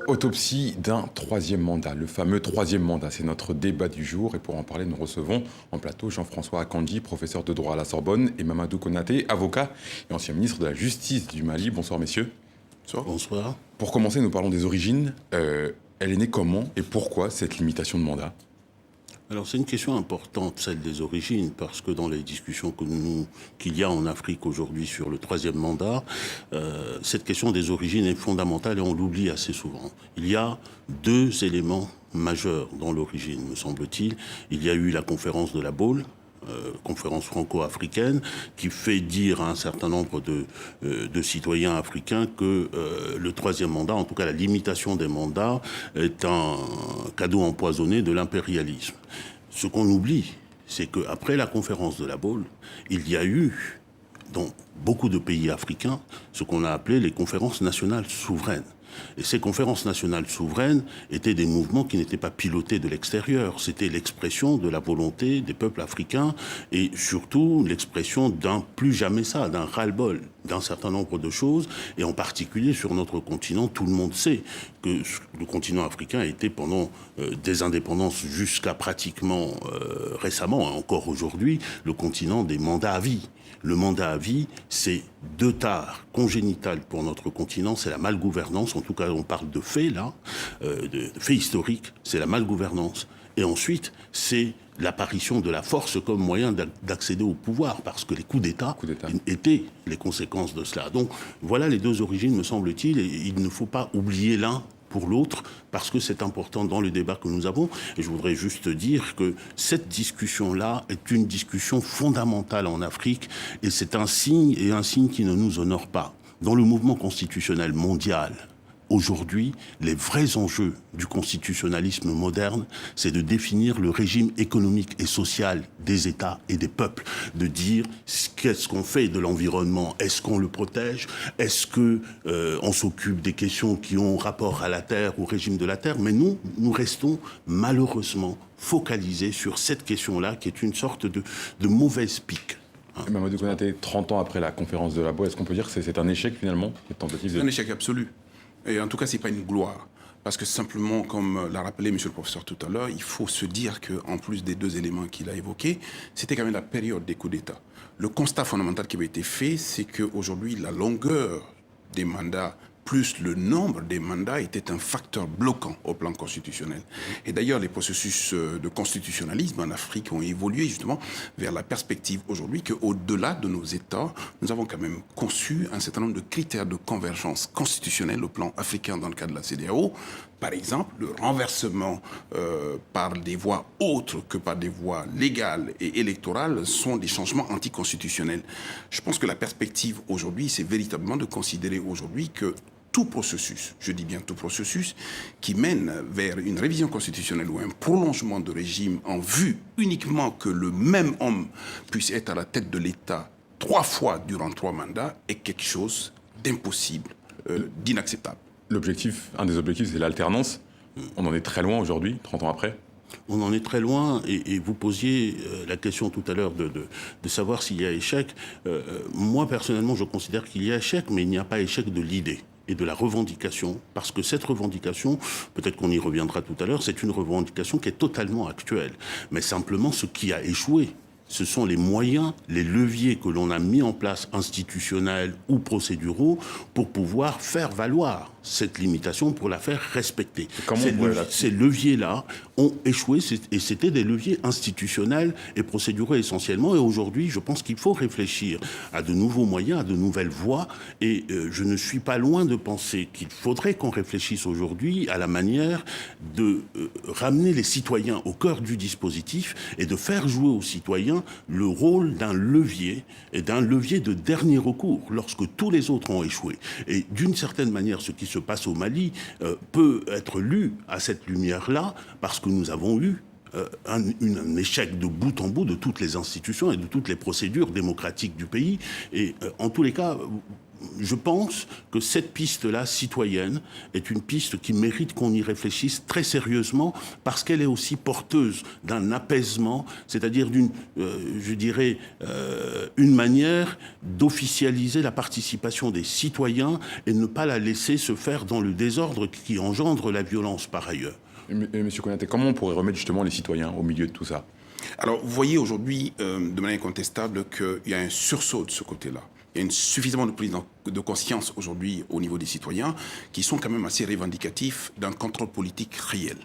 Autopsie d'un troisième mandat, le fameux troisième mandat, c'est notre débat du jour. Et pour en parler, nous recevons en plateau Jean-François Akanji, professeur de droit à la Sorbonne, et Mamadou Konaté, avocat et ancien ministre de la Justice du Mali. Bonsoir messieurs. Bonsoir. Bonsoir. Pour commencer, nous parlons des origines. Elle est née comment et pourquoi cette limitation de mandat ? Alors c'est une question importante, celle des origines, parce que dans les discussions qu'il y a en Afrique aujourd'hui sur le troisième mandat, cette question des origines est fondamentale et on l'oublie assez souvent. Il y a deux éléments majeurs dans l'origine, me semble-t-il. Il y a eu la conférence de la Baule, conférence franco-africaine, qui fait dire à un certain nombre de citoyens africains que le troisième mandat, en tout cas la limitation des mandats, est un cadeau empoisonné de l'impérialisme. Ce qu'on oublie, c'est qu'après la conférence de la Baule, il y a eu, dans beaucoup de pays africains, ce qu'on a appelé les conférences nationales souveraines. Et ces conférences nationales souveraines étaient des mouvements qui n'étaient pas pilotés de l'extérieur. C'était l'expression de la volonté des peuples africains et surtout l'expression d'un plus jamais ça, d'un ras-le-bol, d'un certain nombre de choses. Et en particulier sur notre continent, tout le monde sait que le continent africain a été pendant des indépendances jusqu'à pratiquement récemment, hein, encore aujourd'hui, le continent des mandats à vie. Le mandat à vie, c'est deux tares congénitales pour notre continent, c'est la malgouvernance, en tout cas on parle de faits là, de faits historiques, c'est la malgouvernance. Et ensuite, c'est l'apparition de la force comme moyen d'accéder au pouvoir, parce que les coups d'État étaient les conséquences de cela. Donc voilà les deux origines, me semble-t-il, et il ne faut pas oublier l'un pour l'autre, parce que c'est important dans le débat que nous avons. Et je voudrais juste dire que cette discussion-là est une discussion fondamentale en Afrique, et c'est un signe qui ne nous honore pas. Dans le mouvement constitutionnel mondial, aujourd'hui, les vrais enjeux du constitutionnalisme moderne, c'est de définir le régime économique et social des États et des peuples, de dire qu'est-ce qu'on fait de l'environnement, est-ce qu'on le protège, est-ce qu'on s'occupe des questions qui ont rapport à la terre, au régime de la terre, mais nous restons malheureusement focalisés sur cette question-là qui est une sorte de mauvaise pique. Mamadou Konaté, 30 ans après la conférence de la Baule, est-ce qu'on peut dire que c'est un échec finalement, cette tentative de... C'est un échec absolu. Et en tout cas, ce n'est pas une gloire. Parce que simplement, comme l'a rappelé monsieur le professeur tout à l'heure, il faut se dire qu'en plus des deux éléments qu'il a évoqués, c'était quand même la période des coups d'État. Le constat fondamental qui avait été fait, c'est qu'aujourd'hui, la longueur des mandats plus le nombre des mandats était un facteur bloquant au plan constitutionnel. Et d'ailleurs, les processus de constitutionnalisme en Afrique ont évolué justement vers la perspective aujourd'hui qu'au-delà de nos États, nous avons quand même conçu un certain nombre de critères de convergence constitutionnelle au plan africain dans le cadre de la CEDEAO. Par exemple, le renversement par des voies autres que par des voies légales et électorales sont des changements anticonstitutionnels. Je pense que la perspective aujourd'hui, c'est véritablement de considérer aujourd'hui que tout processus, je dis bien tout processus, qui mène vers une révision constitutionnelle ou un prolongement de régime en vue uniquement que le même homme puisse être à la tête de l'État 3 fois durant 3 mandats est quelque chose d'impossible, d'inacceptable. Un des objectifs, c'est l'alternance. On en est très loin aujourd'hui, 30 ans après. On en est très loin, et vous posiez la question tout à l'heure de savoir s'il y a échec. Moi, personnellement, je considère qu'il y a échec, mais il n'y a pas échec de l'idée et de la revendication, parce que cette revendication, peut-être qu'on y reviendra tout à l'heure, c'est une revendication qui est totalement actuelle. Mais simplement, ce qui a échoué, ce sont les moyens, les leviers que l'on a mis en place, institutionnels ou procéduraux, pour pouvoir faire valoir cette limitation, pour la faire respecter. Ces leviers-là ont échoué, et c'était des leviers institutionnels et procéduraux essentiellement. Et aujourd'hui, je pense qu'il faut réfléchir à de nouveaux moyens, à de nouvelles voies. Et je ne suis pas loin de penser qu'il faudrait qu'on réfléchisse aujourd'hui à la manière de ramener les citoyens au cœur du dispositif et de faire jouer aux citoyens le rôle d'un levier, et d'un levier de dernier recours lorsque tous les autres ont échoué. Et d'une certaine manière, ce qui se passe au Mali peut être lu à cette lumière-là, parce que nous avons eu un échec de bout en bout de toutes les institutions et de toutes les procédures démocratiques du pays. Et en tous les cas, je pense que cette piste-là, citoyenne, est une piste qui mérite qu'on y réfléchisse très sérieusement parce qu'elle est aussi porteuse d'un apaisement, c'est-à-dire une manière d'officialiser la participation des citoyens et ne pas la laisser se faire dans le désordre qui engendre la violence par ailleurs. Monsieur Konaté, comment on pourrait remettre justement les citoyens au milieu de tout ça? Alors, vous voyez aujourd'hui, de manière incontestable, qu'il y a un sursaut de ce côté-là. Il y a suffisamment de prise de conscience aujourd'hui au niveau des citoyens qui sont quand même assez revendicatifs d'un contrôle politique réel.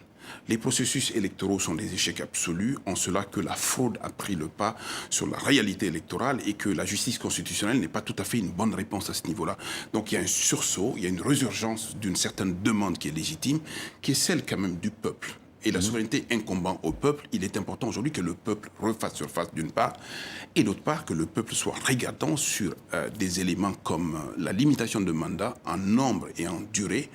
Les processus électoraux sont des échecs absolus, en cela que la fraude a pris le pas sur la réalité électorale et que la justice constitutionnelle n'est pas tout à fait une bonne réponse à ce niveau-là. Donc il y a un sursaut, il y a une résurgence d'une certaine demande qui est légitime, qui est celle quand même du peuple. Et la souveraineté incombant au peuple, il est important aujourd'hui que le peuple refasse surface d'une part, et d'autre part que le peuple soit regardant sur des éléments comme la limitation de mandat en nombre et en durée,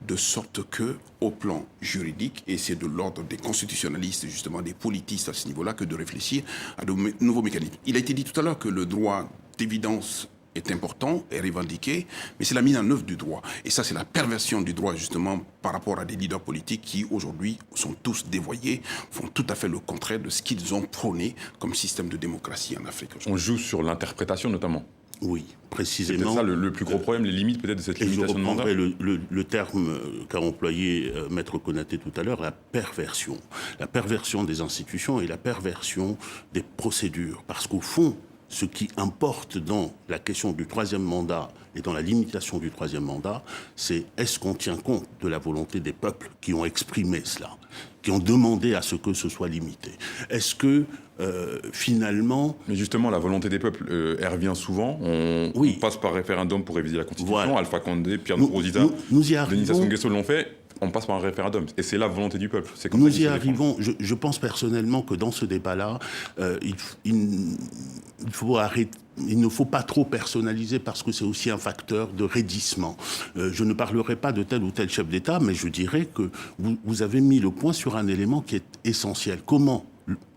de sorte que, au plan juridique, et c'est de l'ordre des constitutionnalistes, justement des politistes à ce niveau-là, que de réfléchir à de nouveaux mécanismes. Il a été dit tout à l'heure que le droit d'évidence est important, est revendiqué, mais c'est la mise en œuvre du droit. Et ça, c'est la perversion du droit, justement, par rapport à des leaders politiques qui, aujourd'hui, sont tous dévoyés, font tout à fait le contraire de ce qu'ils ont prôné comme système de démocratie en Afrique. On joue sur l'interprétation, notamment. Oui, précisément. C'est peut-être ça le plus gros problème, les limites peut-être de cette limitation de mandat. Le terme qu'a employé Maître Konaté tout à l'heure, la perversion. La perversion des institutions et la perversion des procédures. Parce qu'au fond, ce qui importe dans la question du troisième mandat et dans la limitation du troisième mandat, c'est est-ce qu'on tient compte de la volonté des peuples qui ont exprimé cela, qui ont demandé à ce que ce soit limité. Est-ce que, finalement... Mais justement, la volonté des peuples, elle revient souvent. On passe par référendum pour réviser la Constitution. Voilà. Alpha Condé, Pierre Nkurunziza, Denis Sassou Nguesso l'ont fait. On passe par un référendum. Et c'est la volonté du peuple. C'est comme nous y arrivons. Je pense personnellement que dans ce débat-là, il ne faut pas trop personnaliser parce que c'est aussi un facteur de raidissement. Je ne parlerai pas de tel ou tel chef d'État, mais je dirais que vous avez mis le point sur un élément qui est essentiel. Comment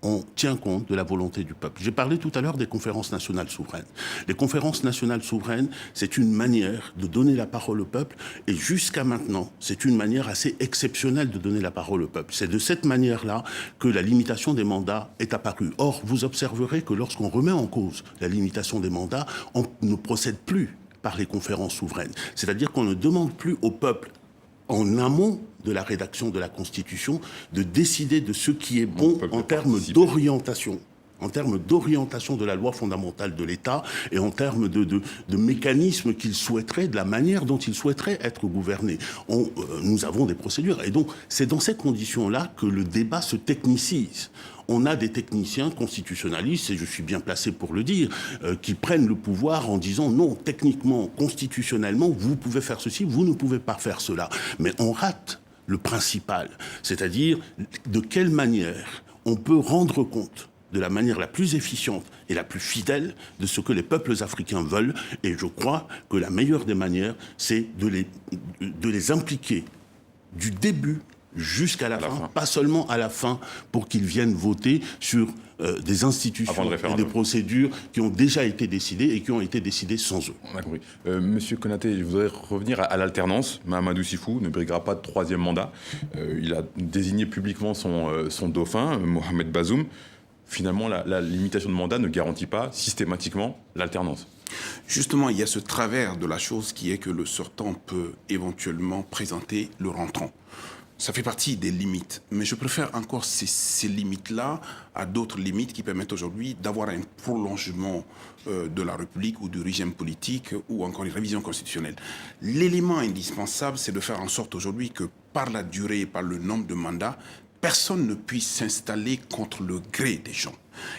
on tient compte de la volonté du peuple. J'ai parlé tout à l'heure des conférences nationales souveraines. Les conférences nationales souveraines, c'est une manière de donner la parole au peuple, et jusqu'à maintenant, c'est une manière assez exceptionnelle de donner la parole au peuple. C'est de cette manière-là que la limitation des mandats est apparue. Or, vous observerez que lorsqu'on remet en cause la limitation des mandats, on ne procède plus par les conférences souveraines. C'est-à-dire qu'on ne demande plus au peuple, en amont de la rédaction de la Constitution, de décider de ce qui est bon en termes d'orientation. En termes d'orientation de la loi fondamentale de l'État et en termes de mécanismes qu'il souhaiterait, de la manière dont il souhaiterait être gouverné. Nous avons des procédures. Et donc, c'est dans ces conditions-là que le débat se technicise. On a des techniciens constitutionnalistes, et je suis bien placé pour le dire, qui prennent le pouvoir en disant non, techniquement, constitutionnellement, vous pouvez faire ceci, vous ne pouvez pas faire cela. Mais on rate le principal, c'est-à-dire de quelle manière on peut rendre compte de la manière la plus efficiente et la plus fidèle de ce que les peuples africains veulent. Et je crois que la meilleure des manières, c'est de les impliquer du début jusqu'à la fin, pas seulement à la fin, pour qu'ils viennent voter sur des institutions et des procédures qui ont déjà été décidées et qui ont été décidées sans eux. On a compris. Monsieur Konaté, je voudrais revenir à l'alternance. Mahamadou Sifou ne briguera pas de troisième mandat. Il a désigné publiquement son dauphin, Mohamed Bazoum. Finalement, la limitation de mandat ne garantit pas systématiquement l'alternance. Justement, il y a ce travers de la chose qui est que le sortant peut éventuellement présenter le rentrant. Ça fait partie des limites, mais je préfère encore ces limites-là à d'autres limites qui permettent aujourd'hui d'avoir un prolongement de la République ou du régime politique ou encore une révision constitutionnelle. L'élément indispensable, c'est de faire en sorte aujourd'hui que par la durée et par le nombre de mandats, personne ne puisse s'installer contre le gré des gens.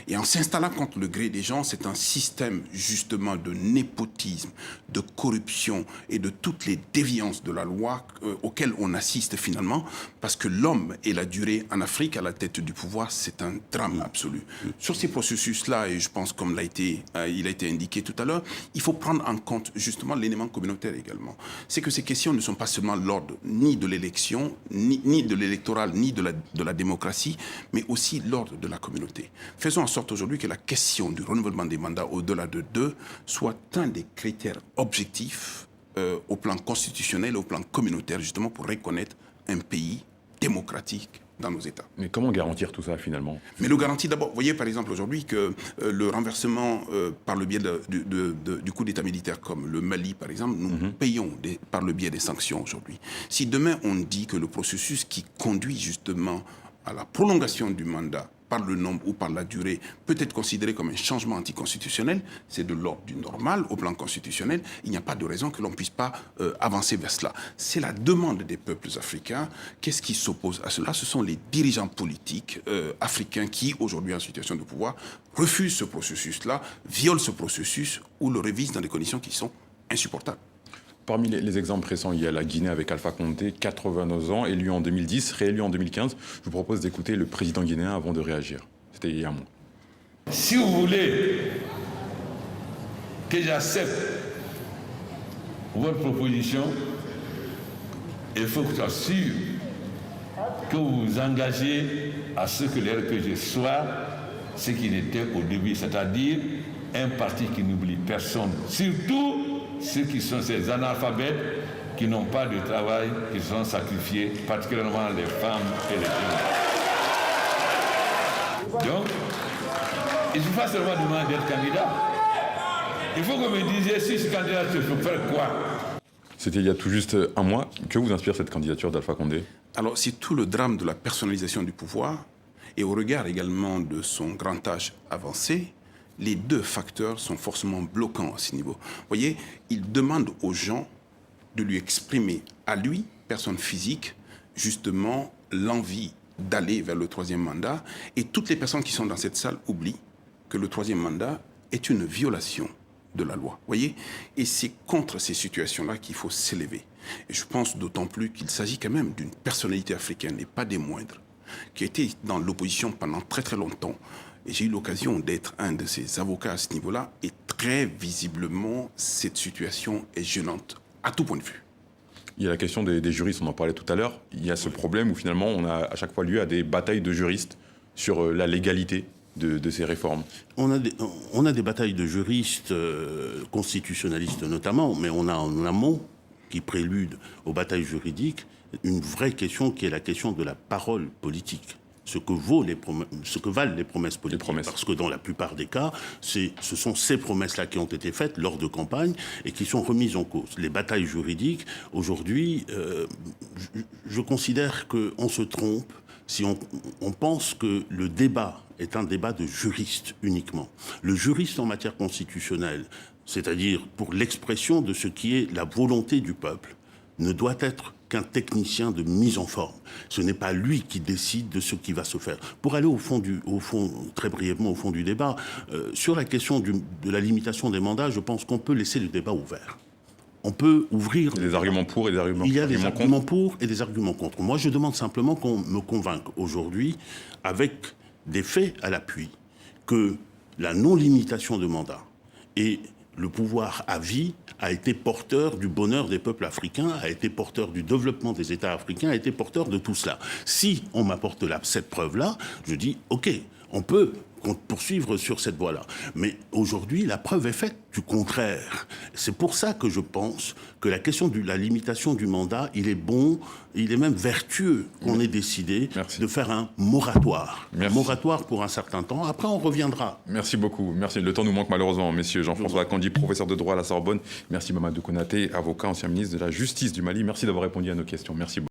Et en s'installant contre le gré des gens, c'est un système justement de népotisme, de corruption et de toutes les déviances de la loi auxquelles on assiste finalement, parce que l'homme et la durée en Afrique à la tête du pouvoir, c'est un drame absolu. Sur ces processus-là, et je pense comme il a été indiqué tout à l'heure, il faut prendre en compte justement l'élément communautaire également. C'est que ces questions ne sont pas seulement l'ordre ni de l'élection, ni de l'électoral, ni de la démocratie, mais aussi l'ordre de la communauté. faisons en sorte aujourd'hui que la question du renouvellement des mandats au-delà de 2 soit un des critères objectifs au plan constitutionnel et au plan communautaire, justement pour reconnaître un pays démocratique dans nos États. Mais comment garantir tout ça finalement? Mais le garantit d'abord. Vous voyez par exemple aujourd'hui que le renversement par le biais du coup d'État militaire comme le Mali par exemple, nous payons par le biais des sanctions aujourd'hui. Si demain on dit que le processus qui conduit justement à la prolongation du mandat par le nombre ou par la durée, peut être considéré comme un changement anticonstitutionnel, c'est de l'ordre du normal au plan constitutionnel. Il n'y a pas de raison que l'on ne puisse pas avancer vers cela. C'est la demande des peuples africains. Qu'est-ce qui s'oppose à cela? Ce sont les dirigeants politiques africains qui, aujourd'hui en situation de pouvoir, refusent ce processus-là, violent ce processus ou le révisent dans des conditions qui sont insupportables. Parmi les exemples récents, il y a la Guinée avec Alpha Condé, 89 ans, élu en 2010, réélu en 2015. Je vous propose d'écouter le président guinéen avant de réagir. C'était il y a un mois. Si vous voulez que j'accepte votre proposition, il faut que je sois sûr que vous vous engagez à ce que l'RPG soit ce qu'il était au début, c'est-à-dire un parti qui n'oublie personne, surtout ceux qui sont ces analphabètes qui n'ont pas de travail, qui sont sacrifiés, particulièrement les femmes et les jeunes. Donc, il ne suffit pas seulement de demander d'être candidat. Il faut que vous me disiez si je suis candidat, je peux faire quoi? C'était il y a tout juste un mois. Que vous inspire cette candidature d'Alpha Condé? Alors, c'est tout le drame de la personnalisation du pouvoir et au regard également de son grand âge avancé. Les deux facteurs sont forcément bloquants à ce niveau. Vous voyez, il demande aux gens de lui exprimer, à lui, personne physique, justement l'envie d'aller vers le troisième mandat. Et toutes les personnes qui sont dans cette salle oublient que le troisième mandat est une violation de la loi. Vous voyez, et c'est contre ces situations-là qu'il faut s'élever. Et je pense d'autant plus qu'il s'agit quand même d'une personnalité africaine, et pas des moindres, qui a été dans l'opposition pendant très très longtemps. Et j'ai eu l'occasion d'être un de ces avocats à ce niveau-là. Et très visiblement, cette situation est gênante à tout point de vue. Il y a la question des juristes, on en parlait tout à l'heure. Il y a ce problème où finalement on a à chaque fois lieu à des batailles de juristes sur la légalité de ces réformes. On a des batailles de juristes constitutionnalistes notamment, mais on a en amont, qui prélude aux batailles juridiques, une vraie question qui est la question de la parole politique. Ce que valent les promesses politiques. Parce que dans la plupart des cas, ce sont ces promesses-là qui ont été faites lors de campagnes et qui sont remises en cause. Les batailles juridiques, aujourd'hui, je considère qu'on se trompe si on pense que le débat est un débat de juristes uniquement. Le juriste en matière constitutionnelle, c'est-à-dire pour l'expression de ce qui est la volonté du peuple, ne doit être qu'un technicien de mise en forme. Ce n'est pas lui qui décide de ce qui va se faire. Pour aller très brièvement au fond du débat, sur la question de la limitation des mandats, je pense qu'on peut laisser le débat ouvert. On peut ouvrir... Des arguments pour et des arguments contre. Il y a des arguments pour et des arguments contre. Moi, je demande simplement qu'on me convainque aujourd'hui, avec des faits à l'appui, que la non-limitation de mandats et le pouvoir à vie a été porteur du bonheur des peuples africains, a été porteur du développement des États africains, a été porteur de tout cela. Si on m'apporte cette preuve-là, je dis, OK, on peut poursuivre sur cette voie-là. Mais aujourd'hui, la preuve est faite du contraire. C'est pour ça que je pense que la question de la limitation du mandat, il est bon, il est même vertueux qu'on ait décidé de faire un moratoire. Un moratoire pour un certain temps. Après, on reviendra. Merci beaucoup. Merci. Le temps nous manque malheureusement, messieurs. Jean-François Akandi, professeur de droit à la Sorbonne. Merci Mamadou Konaté, avocat, ancien ministre de la Justice du Mali. Merci d'avoir répondu à nos questions. Merci beaucoup.